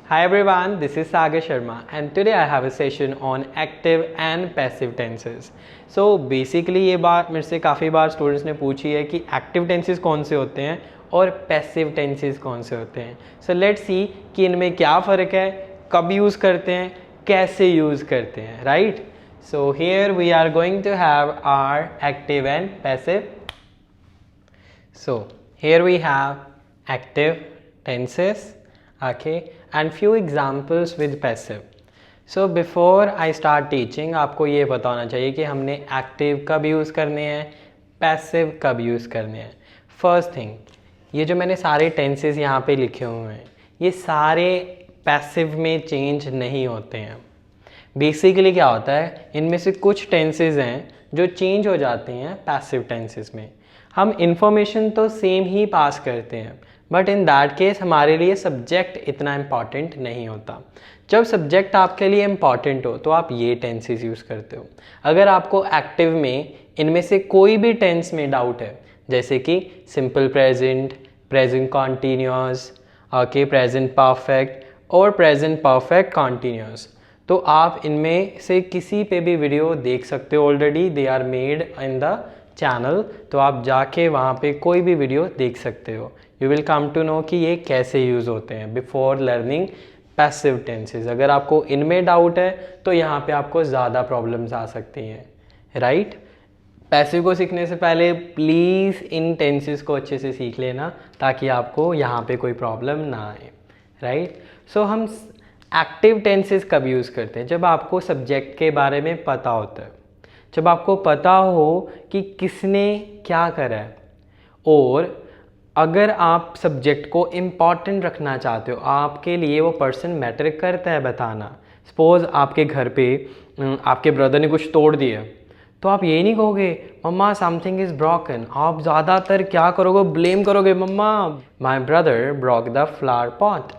Hi everyone, this is Sagar Sharma and today I have a session on active and passive tenses. So basically ये बात मेरे से काफ़ी बार students ने पूछी है कि एक्टिव टेंसेस कौन से होते हैं और पैसिव टेंसेस कौन से होते हैं. सो लेट्स सी कि इनमें क्या फ़र्क है, कब यूज़ करते हैं, कैसे यूज़ करते हैं, right. So here we are going to have our active and passive. So here we have active tenses, okay, and few examples with passive. So before I start teaching, आपको ये पता होना चाहिए कि हमने active कब यूज़ करने हैं, passive कब यूज़ करने हैं. First thing, ये जो मैंने सारे tenses यहाँ पे लिखे हुए हैं, ये सारे passive में change नहीं होते हैं. बेसिकली क्या होता है, इनमें से कुछ टेंसेज हैं जो चेंज हो जाते हैं पैसिव टेंसेज में. हम इंफॉर्मेशन तो सेम ही पास करते हैं, बट इन दैट केस हमारे लिए सब्जेक्ट इतना इम्पॉर्टेंट नहीं होता. जब सब्जेक्ट आपके लिए इम्पॉर्टेंट हो तो आप ये टेंसेज यूज़ करते हो. अगर आपको एक्टिव में इनमें से कोई भी टेंस में डाउट है, जैसे कि simple present, present continuous, okay, present perfect और प्रेजेंट परफेक्ट कॉन्टीन्यूअस, तो आप इनमें से किसी पे भी वीडियो देख सकते हो. Already they are made in the channel, तो आप जाके वहाँ पे कोई भी वीडियो देख सकते हो. You will come to know कि ये कैसे यूज़ होते हैं बिफोर लर्निंग पैसिव टेंसेस. अगर आपको इनमें डाउट है तो यहाँ पे आपको ज़्यादा प्रॉब्लम्स आ सकती हैं, राइट. पैसिव को सीखने से पहले प्लीज़ इन टेंसेस को अच्छे से सीख लेना ताकि आपको यहाँ पे कोई प्रॉब्लम ना आए, राइट. सो हम एक्टिव टेंसेस कब यूज़ करते हैं, जब आपको सब्जेक्ट के बारे में पता होता है, जब आपको पता हो कि किसने क्या करा है, और अगर आप सब्जेक्ट को इम्पॉर्टेंट रखना चाहते हो, आपके लिए वो पर्सन मैटर करता है बताना. सपोज़ आपके घर पे आपके ब्रदर ने कुछ तोड़ दिया, तो आप ये नहीं कहोगे मम्मा समथिंग इज़ ब्रोकन. आप ज़्यादातर क्या करोगे, ब्लेम करोगे, mamma my brother broke the flower pot.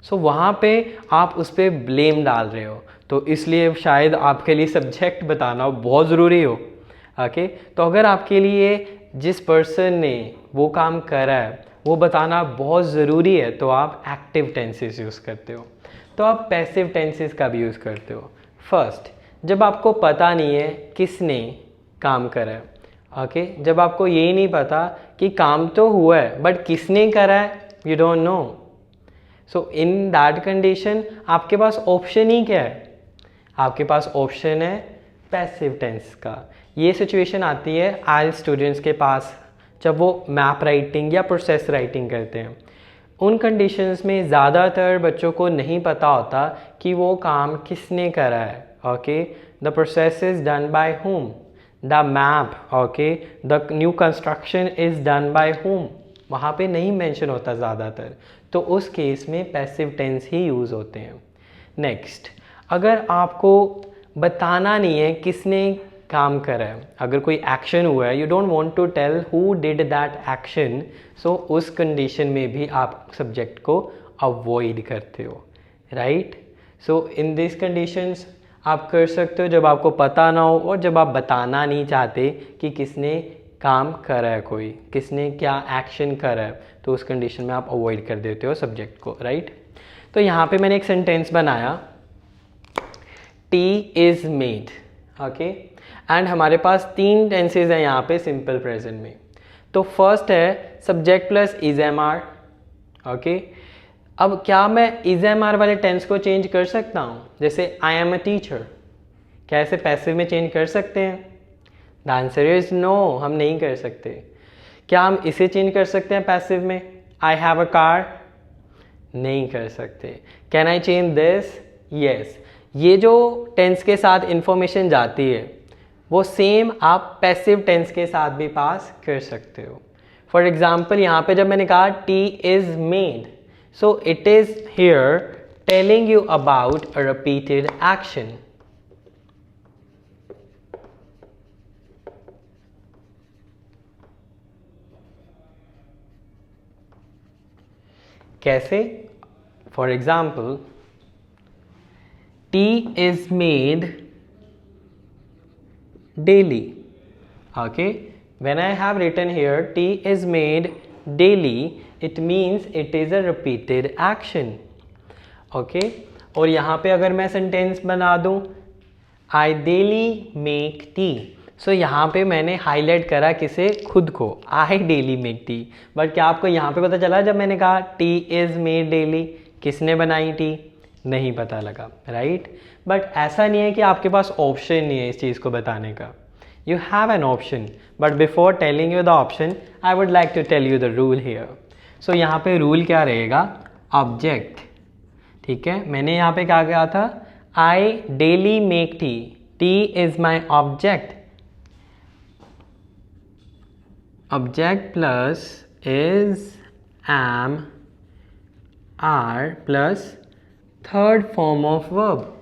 So वहाँ पे आप उस पर ब्लेम डाल रहे हो, तो इसलिए शायद आपके लिए सब्जेक्ट बताना बहुत ज़रूरी हो, ओके. तो अगर आपके लिए जिस पर्सन ने वो काम करा है वो बताना बहुत ज़रूरी है, तो आप एक्टिव टेंसेस यूज़ करते हो. तो आप पैसिव टेंसेस कब यूज़ करते हो? फर्स्ट, जब आपको पता नहीं है किसने काम करा है, ओके. जब आपको ये नहीं पता कि काम तो हुआ है बट किसने करा है, you don't know. So in that condition आपके पास ऑप्शन ही क्या है, आपके पास ऑप्शन है पैसिव टेंस का. ये सिचुएशन आती है आइल स्टूडेंट्स के पास जब वो मैप राइटिंग या प्रोसेस राइटिंग करते हैं. उन कंडीशंस में ज़्यादातर बच्चों को नहीं पता होता कि वो काम किसने करा है, okay. The process is done by home, the map, okay, the new construction is done by home, वहाँ पे नहीं मेंशन होता ज़्यादातर. तो उस केस में पैसिव टेंस ही यूज़ होते हैं. नेक्स्ट, अगर आपको बताना नहीं है किसने काम करा है, अगर कोई एक्शन हुआ है, you don't want to tell who did that action, so उस कंडीशन में भी आप सब्जेक्ट को अवॉइड करते हो, right. So in this conditions आप कर सकते हो जब आपको पता ना हो और जब आप बताना नहीं चाहते कि किसने काम करा है, कोई किसने क्या एक्शन करा है, तो उस कंडीशन में आप अवॉइड कर देते हो सब्जेक्ट को, राइट. तो यहाँ पे मैंने एक सेंटेंस बनाया, T is made, okay. And हमारे पास 3 टेंसेज हैं यहाँ पे सिंपल प्रेजेंट में. तो फर्स्ट है subject plus is am are, okay. अब क्या मैं इज एम आर वाले टेंस को चेंज कर सकता हूँ, जैसे आई एम अ टीचर, क्या ऐसे पैसिव में चेंज कर सकते हैं? द आंसर इज नो, हम नहीं कर सकते. क्या हम इसे चेंज कर सकते हैं पैसिव में? आई हैव अ कार, नहीं कर सकते. Can I change this? Yes. ये जो टेंस के साथ इंफॉर्मेशन जाती है वो सेम आप पैसिव टेंस के साथ भी पास कर सकते हो. फॉर एग्जाम्पल यहाँ पे जब मैंने कहा tea is made, so it is here telling you about a repeated action. कैसे? For example, tea is made daily, okay. When I have written here tea is made daily, it means it is a repeated action. Okay. और यहाँ पे अगर मैं sentence बना दूँ आई daily make tea, सो यहाँ पे मैंने हाईलाइट करा किसे, खुद को, आई डेली मेक टी। बट क्या आपको यहाँ पे पता चला जब मैंने कहा टी इज़ मेड डेली, किसने बनाई टी, नहीं पता लगा, राइट। बट ऐसा नहीं है कि आपके पास ऑप्शन नहीं है इस चीज़ को बताने का, you have an option, but before telling you the option I would like to tell you the rule here. So यहाँ पे रूल क्या रहेगा, ऑब्जेक्ट, ठीक है। मैंने यहाँ पे क्या कहा था, I daily make tea, tea is my object, object plus is, am, are plus third form of verb.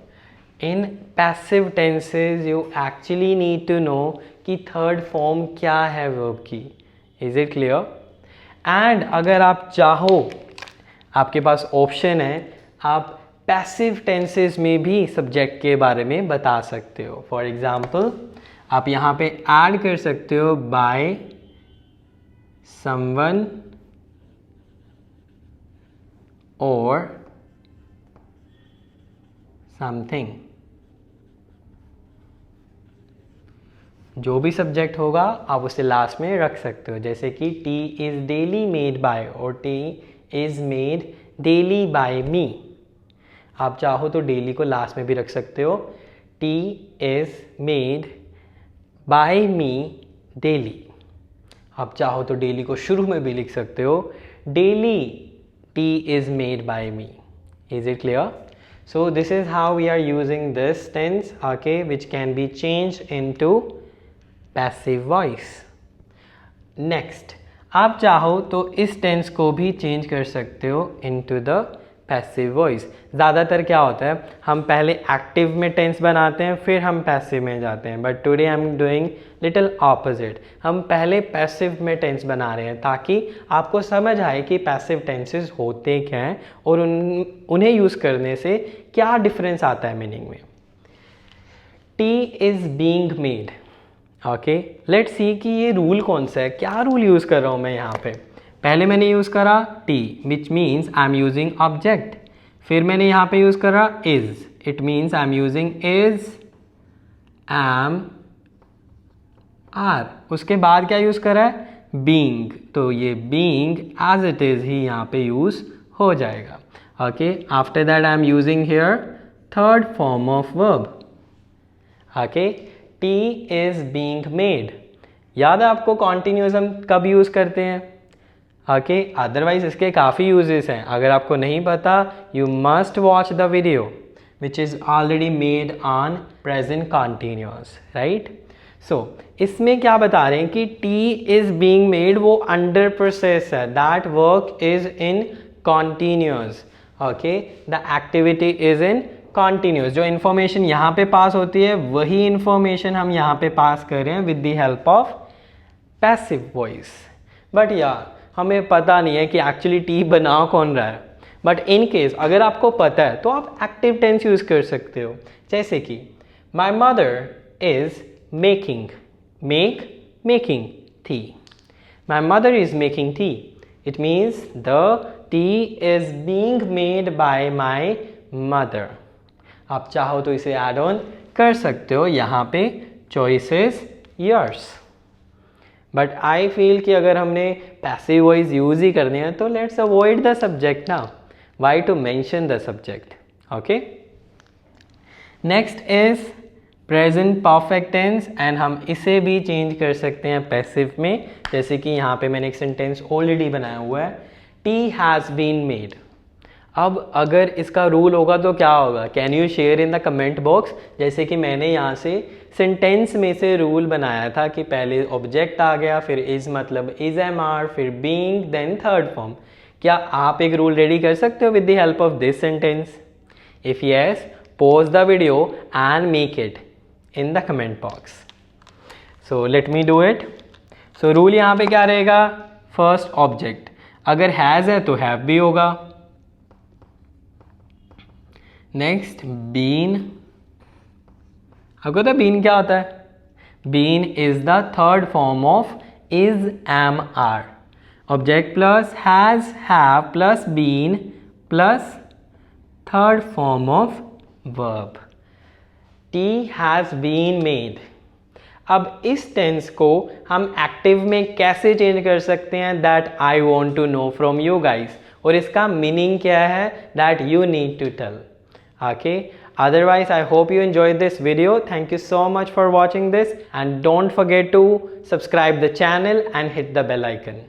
In passive tenses you actually need to know कि थर्ड फॉर्म क्या है वर्ब की। Is it clear? एंड अगर आप चाहो, आपके पास option है, आप पैसिव टेंसेस में भी सब्जेक्ट के बारे में बता सकते हो। फॉर एग्जाम्पल आप यहाँ पे ऐड कर सकते हो बाय समवन और समथिंग, जो भी सब्जेक्ट होगा आप उसे लास्ट में रख सकते हो। जैसे कि tea is daily made by और tea is made daily by me. आप चाहो तो डेली को लास्ट में भी रख सकते हो, T is made by me daily. आप चाहो तो डेली को शुरू में भी लिख सकते हो, daily T is made by me. Is it clear? So this is how we are using this tense, okay, which can be changed into passive voice. Next, आप चाहो तो इस टेंस को भी चेंज कर सकते हो into the passive voice. ज़्यादातर क्या होता है, हम पहले एक्टिव में टेंस बनाते हैं फिर हम पैसिव में जाते हैं, but today I am doing little opposite. हम पहले पैसिव में टेंस बना रहे हैं ताकि आपको समझ आए कि पैसिव टेंसेस होते क्या हैं और उन्हें यूज़ करने से क्या डिफरेंस आता है मीनिंग में। T is being made, okay, let's see कि ये रूल कौन सा है, क्या रूल यूज़ कर रहा हूँ मैं यहाँ पे। पहले मैंने यूज़ करा it which means I am using object, फिर मैंने यहाँ पे यूज़ करा is, it means I am using is, am, are. उसके बाद क्या यूज़ करा है, बीइंग, तो ये बीइंग एज इट इज़ ही यहाँ पे यूज़ हो जाएगा। Okay, after that I am using here third form of verb, okay, it is being made. याद है आपको कॉन्टिन्यूअस हम कब यूज़ करते हैं, ओके, अदरवाइज इसके काफ़ी यूजेस हैं। अगर आपको नहीं पता, you must watch the video which is already made on present continuous, right. So इसमें क्या बता रहे हैं कि टी इज़ बीइंग मेड वो अंडर प्रोसेस है, that work is in continuous, okay, the activity is in continuous. जो information यहाँ पे पास होती है वही इन्फॉर्मेशन हम यहाँ पे पास कर रहे हैं with the help of passive voice. But यार हमें पता नहीं है कि एक्चुअली टी बना कौन रहा है। बट इन केस अगर आपको पता है तो आप एक्टिव टेंस यूज़ कर सकते हो, जैसे कि my mother is making, making tea, my mother is making tea, it means the T is being made by my mother. आप चाहो तो इसे ऐड ऑन कर सकते हो, यहाँ पे choice is yours. But I feel कि अगर हमने पैसिव वॉइस यूज़ ही करनी है तो लेट्स अवॉइड द सब्जेक्ट ना, why to mention the subject, okay. Next is present perfect tense and हम इसे भी चेंज कर सकते हैं पैसिव में। जैसे कि यहाँ पे मैंने एक सेंटेंस ऑलरेडी बनाया हुआ है, टी हैज़ बीन मेड। अब अगर इसका रूल होगा तो क्या होगा, can you share in the comment box. जैसे कि मैंने यहाँ से सेंटेंस में से रूल बनाया था कि पहले ऑब्जेक्ट आ गया, फिर इज़ मतलब इज़, एम, आर, फिर बीइंग, देन थर्ड फॉर्म। क्या आप एक रूल रेडी कर सकते हो with the help of this sentence? If yes, pause the video and make it in the comment box. So let me do it. So rule यहाँ पे क्या रहेगा, फर्स्ट ऑब्जेक्ट, अगर हैज़ है तो हैव भी होगा। नेक्स्ट बीन, आपको पता है बीन क्या होता है, been is the third form of is, am, are. Object plus has, have plus been plus third form of verb, it has been made. अब इस टेंस को हम एक्टिव में कैसे चेंज कर सकते हैं, that I want to know from you guys, और इसका मीनिंग क्या है, that you need to tell. Okay, otherwise I hope you enjoyed this video. Thank you so much for watching this, and don't forget to subscribe the channel and hit the bell icon.